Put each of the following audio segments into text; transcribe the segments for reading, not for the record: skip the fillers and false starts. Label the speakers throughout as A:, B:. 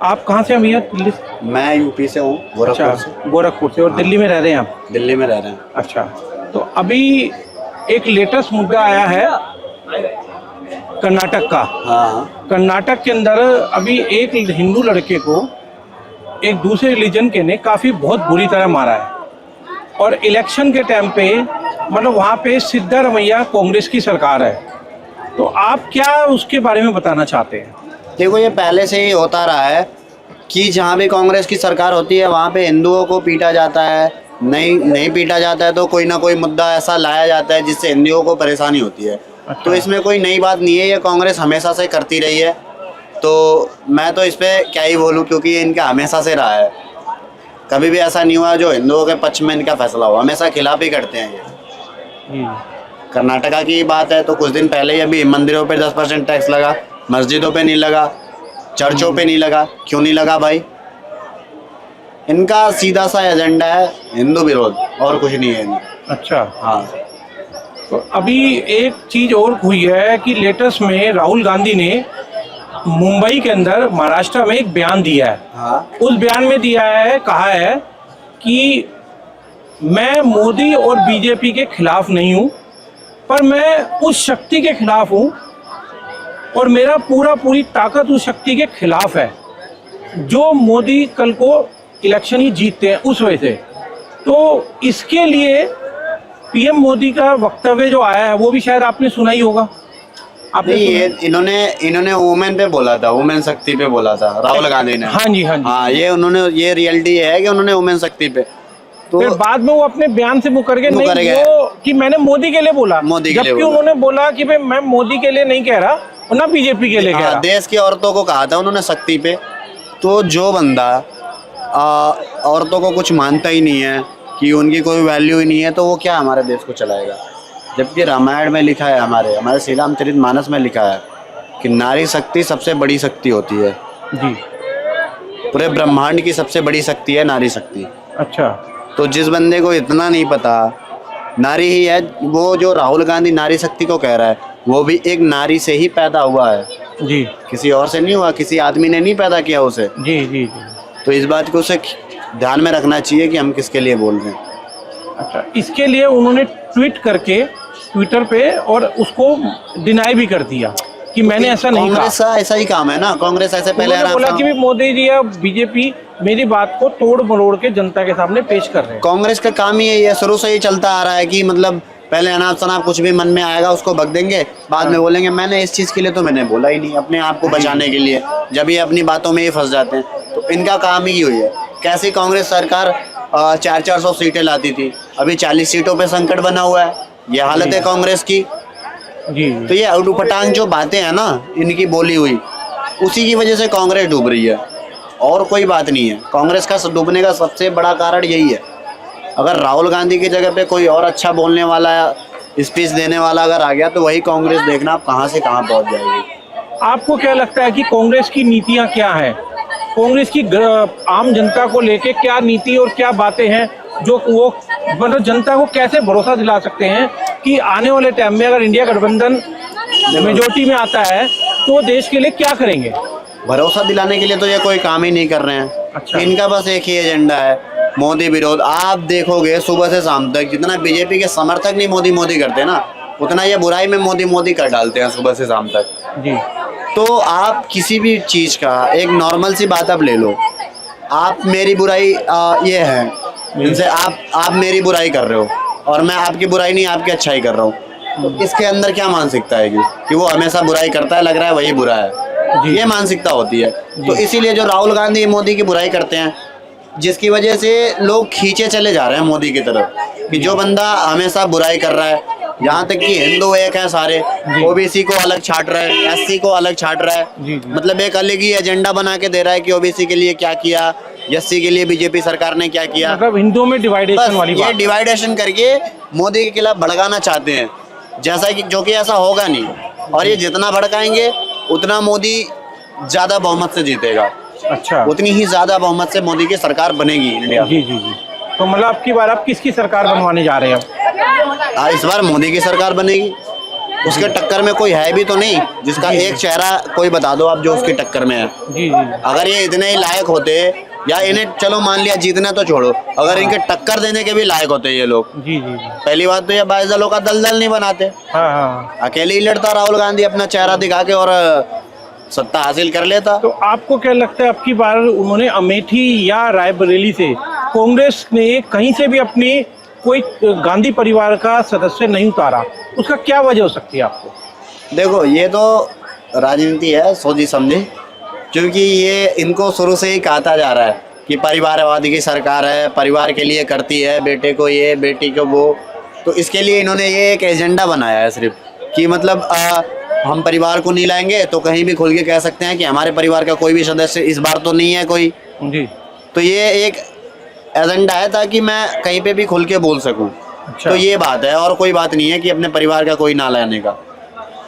A: आप कहाँ से हैं भैया? दिल्ली?
B: मैं यूपी से हूँ, गोरखपुर से।
A: अच्छा, गोरखपुर से। और
B: हाँ।
A: दिल्ली में रह रहे हैं आप?
B: दिल्ली में रह रहे हैं।
A: अच्छा, तो अभी एक लेटेस्ट मुद्दा आया है कर्नाटक का।
B: हाँ।
A: कर्नाटक के अंदर अभी एक हिंदू लड़के को एक दूसरे रिलीजन के ने काफ़ी बहुत बुरी तरह मारा है। और इलेक्शन के टाइम पे मतलब वहाँ पे सिद्धारमैया कांग्रेस की सरकार है, तो आप क्या उसके बारे में बताना चाहते हैं?
B: देखो, ये पहले से ही होता रहा है कि जहाँ भी कांग्रेस की सरकार होती है वहाँ पे हिंदुओं को पीटा जाता है। नहीं पीटा जाता है तो कोई ना कोई मुद्दा ऐसा लाया जाता है जिससे हिंदुओं को परेशानी होती है।
A: अच्छा।
B: तो इसमें कोई नई बात नहीं है, ये कांग्रेस हमेशा से करती रही है। तो मैं तो इस पर क्या ही बोलूँ, क्योंकि ये इनका हमेशा से रहा है। कभी भी ऐसा नहीं हुआ जो हिंदुओं के पक्ष में इनका फैसला हो, हमेशा खिलाफ ही करते हैं ये। कर्नाटका की बात है तो कुछ दिन पहले ही अभी मंदिरों पे 10% टैक्स लगा, मस्जिदों पे नहीं लगा, चर्चों पे नहीं लगा। क्यों नहीं लगा भाई? इनका सीधा सा एजेंडा है हिंदू विरोध, और कुछ नहीं है इनका।
A: अच्छा।
B: हाँ।
A: तो अभी एक चीज़ और हुई है कि लेटेस्ट में राहुल गांधी ने मुंबई के अंदर महाराष्ट्र में एक बयान दिया है।
B: हाँ।
A: उस बयान में दिया है, कहा है कि मैं मोदी और बीजेपी के खिलाफ नहीं हूँ, पर मैं उस शक्ति के खिलाफ हूँ और मेरा पूरी ताकत उस शक्ति के खिलाफ है जो मोदी कल को इलेक्शन ही जीतते हैं उस वजह से। तो इसके लिए पीएम मोदी का वक्तव्य जो आया है वो भी शायद आपने सुना ही होगा। आपने
B: नहीं, ये इन्होंने वुमेन पे बोला था, वुमेन शक्ति पे बोला था राहुल गांधी ने।
A: हाँ जी, हाँ जी।
B: हाँ, ये रियलिटी है कि उन्होंने वुमेन शक्ति पे, तो
A: फिर बाद में वो अपने बयान से मुकर गए।
B: मुकर
A: नहीं,
B: गए।
A: वो कि मैंने मोदी के लिए बोला,
B: मोदी के लिए
A: जबकि
B: बोला।
A: उन्होंने बोला कि भाई मैं मोदी के लिए नहीं कह रहा और ना बीजेपी के लिए कह रहा।
B: देश की औरतों को कहा था उन्होंने शक्ति पे। तो जो बंदा औरतों को कुछ मानता ही नहीं है, कि उनकी कोई वैल्यू ही नहीं है, तो वो क्या हमारे देश को चलाएगा? जबकि रामायण में लिखा है, हमारे श्री रामचरितमानस में लिखा है कि नारी शक्ति सबसे बड़ी शक्ति होती है
A: जी।
B: पूरे ब्रह्मांड की सबसे बड़ी शक्ति है नारी शक्ति।
A: अच्छा।
B: तो जिस बंदे को इतना नहीं पता, नारी ही है वो, जो राहुल गांधी नारी शक्ति को कह रहा है, वो भी एक नारी से ही पैदा हुआ है
A: जी।
B: किसी और से नहीं हुआ, किसी आदमी ने नहीं पैदा किया उसे।
A: जी जी जी।
B: तो इस बात को उसे ध्यान में रखना चाहिए कि हम किसके लिए बोल रहे हैं।
A: अच्छा, इसके लिए उन्होंने ट्वीट करके ट्विटर पे और उसको डिनाई भी कर दिया कि मैंने ऐसा नहीं कहा।
B: कांग्रेस का ऐसा ही काम है ना, कांग्रेस ऐसे पहले
A: बोला कि भी मोदी जी या बीजेपी मेरी बात को तोड़ मरोड़ के जनता के सामने पेश कर रहे हैं।
B: कांग्रेस का काम ही यही है, शुरू से ही चलता आ रहा है कि मतलब पहले अनाप शनाप कुछ भी मन में आएगा उसको बक देंगे, बाद में बोलेंगे मैंने इस चीज़ के लिए तो मैंने बोला ही नहीं, अपने आप को बचाने के लिए। जब ये अपनी बातों में ही फंस जाते हैं, तो इनका काम ही हुई है। कैसी कांग्रेस सरकार 400 सीटें लाती थी, अभी 40 सीटों पे संकट बना हुआ है। ये हालत है कांग्रेस की।
A: जी।
B: तो ये उटूपटांग जो बातें हैं ना इनकी बोली हुई, उसी की वजह से कांग्रेस डूब रही है, और कोई बात नहीं है। कांग्रेस का डूबने का सबसे बड़ा कारण यही है। अगर राहुल गांधी की जगह पे कोई और अच्छा बोलने वाला, स्पीच देने वाला अगर आ गया, तो वही कांग्रेस देखना आप कहाँ से कहाँ पहुँच जाएगी।
A: आपको क्या लगता है कि कांग्रेस की नीतियाँ क्या हैं? कांग्रेस की आम जनता को लेके क्या नीति और क्या बातें हैं जो वो मतलब जनता को कैसे भरोसा दिला सकते हैं कि आने वाले टाइम में अगर इंडिया गठबंधन मेजोरिटी में आता है तो देश के लिए क्या करेंगे?
B: भरोसा दिलाने के लिए तो ये कोई काम ही नहीं कर रहे हैं।
A: अच्छा।
B: इनका बस एक ही एजेंडा है, मोदी विरोध। आप देखोगे सुबह से शाम तक जितना बीजेपी के समर्थक नहीं मोदी करते ना, उतना ये बुराई में मोदी कर डालते हैं सुबह से शाम तक।
A: जी।
B: तो आप किसी भी चीज़ का एक नॉर्मल सी बात आप ले लो, आप मेरी बुराई ये है, जिनसे आप मेरी बुराई कर रहे हो और मैं आपकी बुराई नहीं आपकी अच्छाई कर रहा हूँ, तो इसके अंदर क्या मानसिकता है कि वो हमेशा बुराई करता है, लग रहा है वही बुरा है, ये मानसिकता होती है। तो इसीलिए जो राहुल गांधी मोदी की बुराई करते हैं, जिसकी वजह से लोग खींचे चले जा रहे हैं मोदी की तरफ, कि जो बंदा हमेशा बुराई कर रहा है, यहाँ तक कि हिंदू एक है सारे, ओबीसी को अलग छाट रहा है, एससी को अलग छाट रहा है, मतलब एक अलग ही एजेंडा बना के दे रहा है कि ओबीसी के लिए क्या किया, एससी के लिए बीजेपी सरकार ने क्या किया,
A: मतलब हिंदुओं में डिवाइडेशन वाली बात।
B: ये डिवाइडेशन करके मोदी के खिलाफ भड़काना चाहते हैं, जैसा कि जो कि ऐसा होगा नहीं, और ये जितना भड़काएंगे उतना मोदी ज्यादा बहुमत से जीतेगा।
A: अच्छा।
B: उतनी ही ज्यादा बहुमत से मोदी की सरकार बनेगी इंडिया।
A: जी जी जी। तो मतलब अब की बार आप किसकी सरकार बनवाने जा रहे हैं?
B: इस बार मोदी की सरकार बनेगी। उसके टक्कर में कोई है भी तो नहीं जिसका एक चेहरा कोई बता दो आप जो उसकी टक्कर में है।
A: जी जी
B: अगर ये इतने ही लायक होते या इन्हें चलो मान लिया जीतना तो छोड़ो, अगर इनके टक्कर देने के भी लायक होते ये लोग,
A: जी जी जी।
B: पहली बात तो ये बाईस दलों का दलदल नहीं बनाते।
A: हाँ हाँ।
B: अकेले ही लड़ता राहुल गांधी अपना चेहरा दिखा के और सत्ता हासिल कर लेता।
A: तो आपको क्या लगता है अब की बार उन्होंने अमेठी या रायबरेली से कांग्रेस ने कहीं से भी अपनी कोई गांधी परिवार का सदस्य नहीं उतारा, उसका क्या वजह हो सकती है आपको?
B: देखो ये तो राजनीति है सोची समझी, क्योंकि ये इनको शुरू से ही कहता जा रहा है कि परिवारवादी की सरकार है, परिवार के लिए करती है, बेटे को ये बेटी को वो, तो इसके लिए इन्होंने ये एक एजेंडा बनाया है सिर्फ कि मतलब हम परिवार को नहीं लाएंगे तो कहीं भी खुल के कह सकते हैं कि हमारे परिवार का कोई भी सदस्य इस बार तो नहीं है कोई।
A: जी।
B: तो ये एक एजेंडा है ताकि मैं कहीं पे भी खुल के बोल सकूं।
A: अच्छा।
B: तो ये बात है और कोई बात नहीं है कि अपने परिवार का कोई ना लाने का।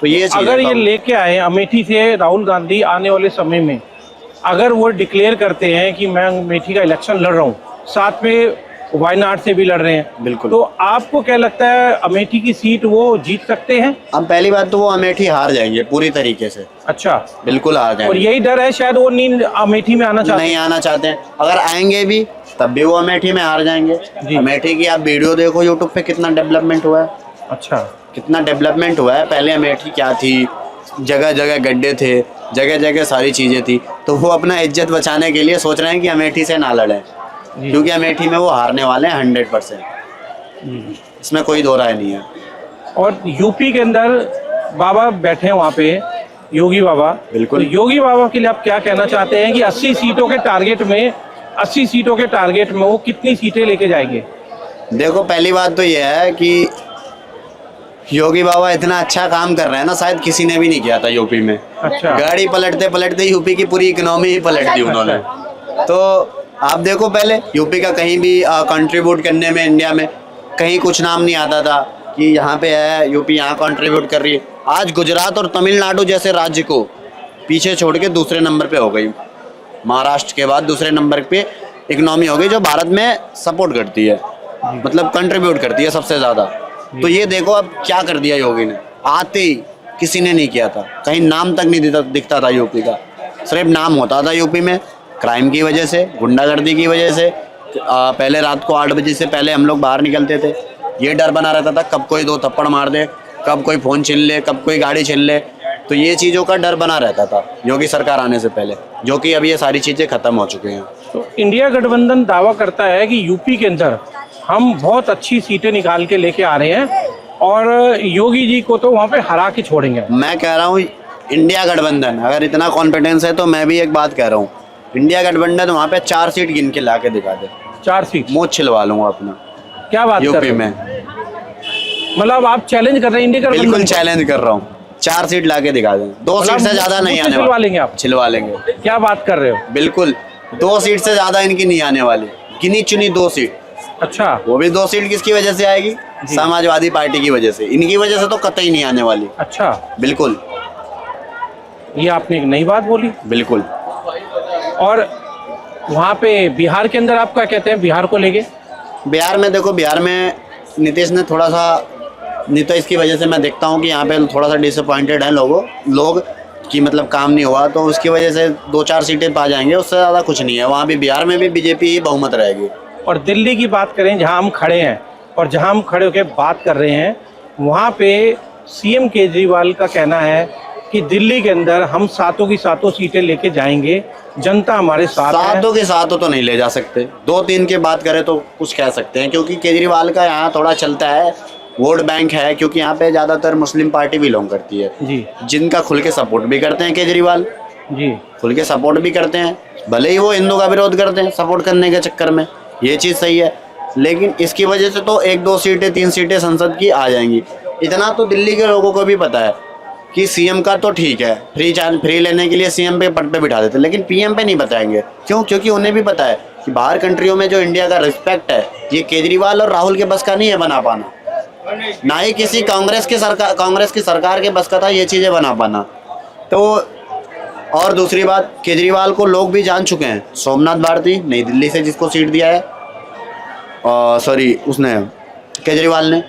B: तो ये चीज़
A: अगर
B: है।
A: ये लेके आए अमेठी से राहुल गांधी आने वाले समय में, अगर वो डिक्लेयर करते हैं कि मैं अमेठी का इलेक्शन लड़ रहा हूँ, साथ में वायनाड से भी लड़ रहे हैं,
B: बिल्कुल।
A: तो आपको क्या लगता है अमेठी की सीट वो जीत सकते हैं?
B: हम पहली बात तो वो अमेठी हार जाएंगे पूरी तरीके से,
A: अच्छा।
B: बिल्कुल हार
A: और
B: जाएंगे।
A: यही डर है शायद वो नहीं अमेठी में आना चाहते
B: नहीं आना चाहते हैं, अगर आएंगे भी तब भी वो अमेठी में हार जाएंगे।
A: जी।
B: अमेठी की आप वीडियो देखो यूट्यूब पे, कितना डेवलपमेंट हुआ है,
A: अच्छा।
B: कितना डेवलपमेंट हुआ है। पहले अमेठी क्या थी, जगह जगह गड्ढे थे, जगह जगह सारी चीज़ें थी, तो वो अपना इज्जत बचाने के लिए सोच रहे हैं कि अमेठी से ना लड़ें, क्योंकि अमेठी में वो हारने वाले हैं 100%, इसमें कोई दो राय नहीं है।
A: और यूपी के अंदर बाबा बैठे हैं वहाँ पे, योगी बाबा।
B: बिल्कुल।
A: तो योगी बाबा के लिए आप क्या कहना चाहते हैं कि 80 सीटों के टारगेट में वो कितनी सीटें लेके जाएंगे?
B: देखो पहली बात तो ये है कि योगी बाबा इतना अच्छा काम कर रहे हैं ना, शायद किसी ने भी नहीं किया था यूपी में।
A: अच्छा।
B: गाड़ी पलटते पलटते यूपी की पूरी इकोनॉमी ही पलट दी उन्होंने। तो आप देखो पहले यूपी का कहीं भी कंट्रीब्यूट करने में इंडिया में कहीं कुछ नाम नहीं आता था कि यहाँ पे है यूपी, यहाँ कंट्रीब्यूट कर रही है। आज गुजरात और तमिलनाडु जैसे राज्य को पीछे छोड़ के दूसरे नंबर पे हो गई, महाराष्ट्र के बाद दूसरे नंबर पे इकोनॉमी हो गई जो भारत में सपोर्ट करती है, मतलब कंट्रीब्यूट करती है सबसे ज़्यादा। तो ये देखो अब क्या कर दिया योगी ने, आते ही किसी ने नहीं किया था, कहीं नाम तक नहीं दिखता था यूपी का, सिर्फ नाम होता था यूपी में क्राइम की वजह से, गुंडागर्दी की वजह से। पहले रात को 8 बजे से पहले हम लोग बाहर निकलते थे, ये डर बना रहता था कब कोई 2 थप्पड़ मार दे, कब कोई फ़ोन छीन ले, कब कोई गाड़ी छीन ले, तो ये चीज़ों का डर बना रहता था योगी सरकार आने से पहले, जो कि अब ये सारी चीज़ें ख़त्म हो चुकी हैं।
A: तो इंडिया गठबंधन दावा करता है कि यूपी के अंदर हम बहुत अच्छी सीटें निकाल के लेके आ रहे हैं और योगी जी को तो वहाँ पे हरा के छोड़ेंगे।
B: मैं कह रहा हूँ इंडिया गठबंधन, अगर इतना कॉन्फिडेंस है तो मैं भी एक बात कह रहा हूँ, इंडिया गठबंधन वहाँ पे 4 सीट गिन के ला के दिखा दे,
A: 4 सीट
B: मुँह छिलवा लूंगा अपना।
A: क्या बात कर
B: यूपी
A: रहे हो?
B: में
A: मतलब आप चैलेंज कर रहे हैं इंडिया गठबंधन
B: बिल्कुल
A: को?
B: चैलेंज कर रहा हूँ, 4 सीट ला के दिखा दें, 2 सीट से ज्यादा नहीं आने
A: छिलवा लेंगे आप?
B: छिलवा लेंगे,
A: क्या बात कर रहे हो?
B: बिल्कुल 2 सीट से ज्यादा इनकी नहीं आने वाली, गिनी चुनी 2 सीट।
A: अच्छा।
B: वो भी 2 सीट किसकी वजह से आएगी? समाजवादी पार्टी की वजह से, इनकी वजह से तो कतई नहीं आने वाली।
A: अच्छा,
B: बिल्कुल
A: ये आपने एक नई बात बोली।
B: बिल्कुल।
A: और वहाँ पे बिहार के अंदर आप क्या कहते हैं बिहार को लेके?
B: बिहार में देखो, बिहार में नीतीश ने थोड़ा सा, नीतीश की वजह से मैं देखता हूँ कि यहाँ पे थोड़ा सा डिसअपॉइंटेड हैं लोग कि मतलब काम नहीं हुआ, तो उसकी वजह से 2-4 सीटें पा जाएंगे, उससे ज़्यादा कुछ नहीं है। वहाँ भी बिहार में भी बीजेपी ही बहुमत रहेगी।
A: और दिल्ली की बात करें जहां हम खड़े हैं और जहां हम खड़े होकर बात कर रहे हैं, वहां पे सीएम केजरीवाल का कहना है कि दिल्ली के अंदर हम 7 की 7 सीटें लेके जाएंगे, जनता हमारे साथ है।
B: 7 के 7 तो नहीं ले जा सकते, 2-3 की बात करें तो कुछ कह सकते हैं, क्योंकि केजरीवाल का यहाँ थोड़ा चलता है, वोट बैंक है, क्योंकि यहाँ पे ज़्यादातर मुस्लिम पार्टी बिलोंग करती है
A: जी,
B: जिनका खुल के सपोर्ट भी करते हैं केजरीवाल
A: जी,
B: खुल के सपोर्ट भी करते हैं, भले ही वो हिंदू का विरोध करते हैं सपोर्ट करने के चक्कर में, ये चीज़ सही है। लेकिन इसकी वजह से तो 1-2 सीटें 3 सीटें संसद की आ जाएंगी। इतना तो दिल्ली के लोगों को भी पता है कि सीएम का तो ठीक है, फ्री लेने के लिए सीएम पे पद पे बिठा देते, लेकिन पीएम पे नहीं बताएंगे। क्यों? क्योंकि उन्हें भी पता है कि बाहर कंट्रियों में जो इंडिया का रिस्पेक्ट है, ये केजरीवाल और राहुल के बस का नहीं है बना पाना, ना ही किसी कांग्रेस की सरकार के बस का था ये चीज़ें बना पाना। तो और दूसरी बात, केजरीवाल को लोग भी जान चुके हैं, सोमनाथ भारती नई दिल्ली से जिसको सीट दिया है, सॉरी उसने केजरीवाल ने,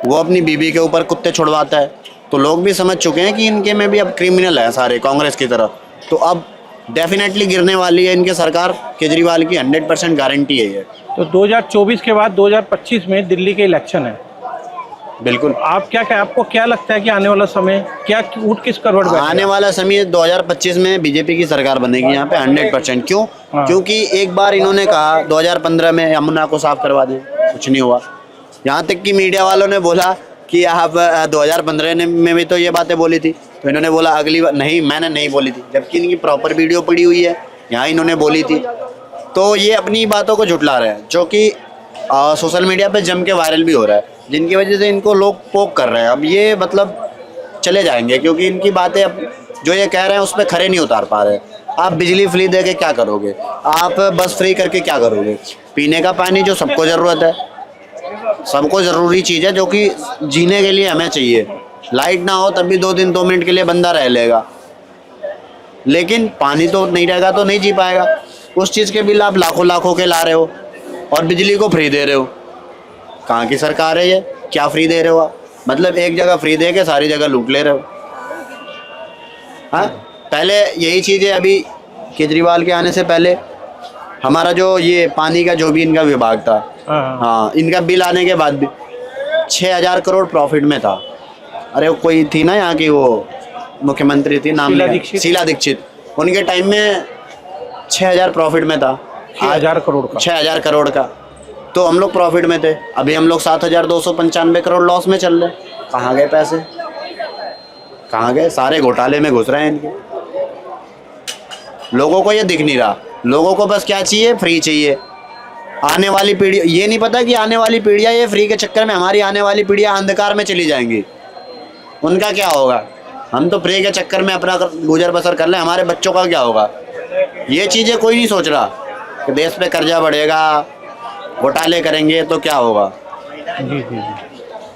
B: वो अपनी बीबी के ऊपर कुत्ते छुड़वाता है, तो लोग भी समझ चुके हैं कि इनके में भी अब क्रिमिनल है सारे कांग्रेस की तरफ। तो अब डेफिनेटली गिरने वाली है इनकी सरकार, केजरीवाल की 100% गारंटी है ये।
A: तो 2024 के बाद 2025 में दिल्ली के इलेक्शन है,
B: बिल्कुल।
A: आपको क्या लगता है कि आने वाला समय क्या ऊँट किस करवट बैठेगा?
B: आने वाला समय 2025 में बीजेपी की सरकार बनेगी यहाँ पे 100%। क्यों?
A: हाँ।
B: क्योंकि एक बार इन्होंने कहा 2015 में यमुना को साफ करवा दें, कुछ नहीं हुआ। यहाँ तक कि मीडिया वालों ने बोला कि आप 2015 में भी तो ये बातें बोली थी, तो इन्होंने बोला अगली बार नहीं, मैंने नहीं बोली थी, जबकि इनकी प्रॉपर वीडियो पड़ी हुई है, यहाँ इन्होंने बोली थी। तो ये अपनी बातों को झुठला रहे हैं, जो कि सोशल मीडिया पे जम के वायरल भी हो रहा है, जिनकी वजह से इनको लोग पोक कर रहे हैं। अब ये मतलब चले जाएंगे, क्योंकि इनकी बातें अब जो ये कह रहे हैं उस पर खरे नहीं उतार पा रहे। आप बिजली फ्री दे के क्या करोगे? आप बस फ्री करके क्या करोगे? पीने का पानी जो सबको ज़रूरत है, सबको ज़रूरी चीज़ है, जो कि जीने के लिए हमें चाहिए। लाइट ना हो तब भी 2 दिन 2 मिनट के लिए बंदा रह लेगा, लेकिन पानी तो नहीं रहेगा तो नहीं जी पाएगा। उस चीज़ के बिल आप लाखों लाखों के ला रहे हो और बिजली को फ्री दे रहे हो। कहाँ की सरकार है ये? क्या फ्री दे रहे हो आप? मतलब एक जगह फ्री दे के सारी जगह लूट ले रहे हो। हाँ, पहले यही चीज़ें, अभी केजरीवाल के आने से पहले हमारा जो ये पानी का जो भी इनका विभाग था, हाँ, इनका बिल आने के बाद भी 6000 करोड़ प्रॉफिट में था। अरे कोई थी ना यहाँ की, वो मुख्यमंत्री थी, नाम शीला दीक्षित, उनके टाइम में 6000 प्रॉफिट में था।
A: 6000 करोड़ का,
B: 6000 करोड़ का, तो हम लोग प्रॉफिट में थे। अभी हम लोग 7295 करोड़ लॉस में चल रहे। कहाँ गए पैसे? कहाँ गए? सारे घोटाले में घुस रहे हैं इनके। लोगों को ये दिख नहीं रहा। लोगों को बस क्या चाहिए? फ्री चाहिए। आने वाली पीढ़ी, ये नहीं पता कि आने वाली पीढ़ियाँ ये फ्री के चक्कर में, हमारी आने वाली पीढ़ियाँ अंधकार में चली जाएंगी। उनका क्या होगा? हम तो फ्री के चक्कर में अपना गुजर बसर कर लें, हमारे बच्चों का क्या होगा? ये चीज़ें कोई नहीं सोच रहा कि देश पे कर्जा बढ़ेगा, घोटाले करेंगे तो क्या होगा।
A: जी।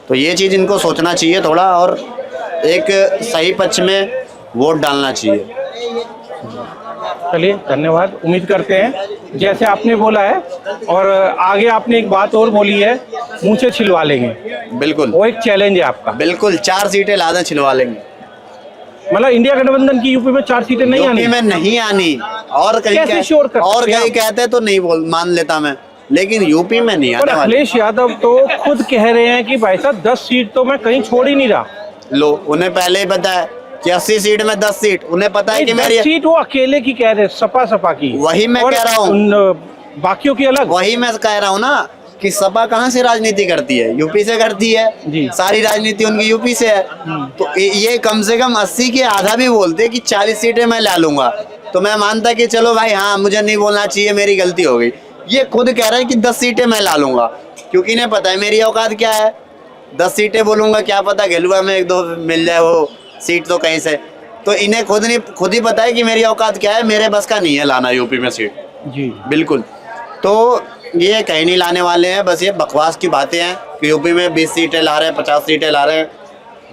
B: तो ये चीज़ इनको सोचना चाहिए थोड़ा, और एक सही पक्ष में वोट डालना चाहिए।
A: चलिए, धन्यवाद। उम्मीद करते हैं जैसे आपने बोला है, और आगे आपने एक बात और बोली है, मुँह से छिलवा लेंगे।
B: बिल्कुल,
A: वो एक चैलेंज है आपका।
B: बिल्कुल, 4 सीटें लादा छिलवा लेंगे।
A: मतलब इंडिया गठबंधन की यूपी में 4 सीटें नहीं आनी?
B: यूपी में नहीं आनी। और कहीं कहते तो नहीं मान लेता मैं, लेकिन यूपी में नहीं आने वाली।
A: अखिलेश यादव तो खुद कह रहे हैं कि भाई साहब 10 सीट तो मैं कहीं छोड़ ही नहीं रहा।
B: लो, उन्हें पहले ही पता है कि 80 सीट में 10 सीट, उन्हें पता है कि मेरी
A: 10 सीट वो अकेले की कह रहे, सपा की।
B: वही मैं कह रहा हूँ,
A: बाकियों की अलग।
B: वही मैं कह रहा हूँ ना कि सपा कहाँ से राजनीति करती है? यूपी से करती है जी। सारी राजनीति उनकी यूपी से है। तो ये कम से कम 80 के आधा भी बोलते कि 40 सीटें मैं ला लूंगा, तो मैं मानता कि चलो भाई, हाँ, मुझे नहीं बोलना चाहिए, मेरी गलती हो गई। ये खुद कह रहे हैं कि 10 सीटें मैं ला लूंगा, क्योंकि इन्हें पता है मेरी औकात क्या है। 10 सीटें बोलूंगा, क्या पता गेलुआ में 1-2 मिल जाए वो सीट तो कहीं से। तो इन्हें खुद ही पता है कि मेरी औकात क्या है, मेरे बस का नहीं है लाना यूपी में सीट।
A: जी,
B: बिल्कुल। तो ये कहीं नहीं लाने वाले हैं, बस ये बकवास की बातें हैं कि यूपी में 20 सीटें ला रहे हैं, 50 सीटें ला रहे हैं।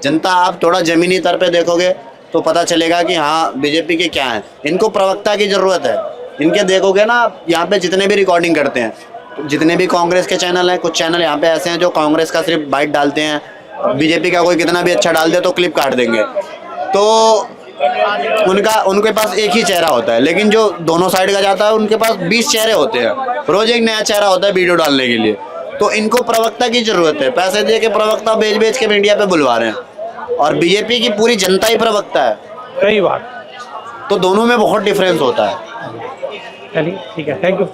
B: जनता, आप थोड़ा ज़मीनी स्तर पे देखोगे तो पता चलेगा कि हाँ, बीजेपी के क्या है। इनको प्रवक्ता की ज़रूरत है। इनके देखोगे ना, यहाँ पे जितने भी रिकॉर्डिंग करते हैं, जितने भी कांग्रेस के चैनल हैं, कुछ चैनल यहाँ पे ऐसे हैं जो कांग्रेस का सिर्फ बाइट डालते हैं, बीजेपी का कोई कितना भी अच्छा डाल दे तो क्लिप काट देंगे। तो उनके पास एक ही चेहरा होता है, लेकिन जो दोनों साइड का जाता है उनके पास 20 चेहरे होते हैं। रोज एक नया चेहरा होता है वीडियो डालने के लिए। तो इनको प्रवक्ता की जरूरत है। पैसे दे के प्रवक्ता बेच के मीडिया पे बुलवा रहे हैं, और बीजेपी की पूरी जनता ही प्रवक्ता है।
A: सही बात।
B: तो दोनों में बहुत डिफरेंस होता है।
A: चलिए, ठीक है, थैंक यू।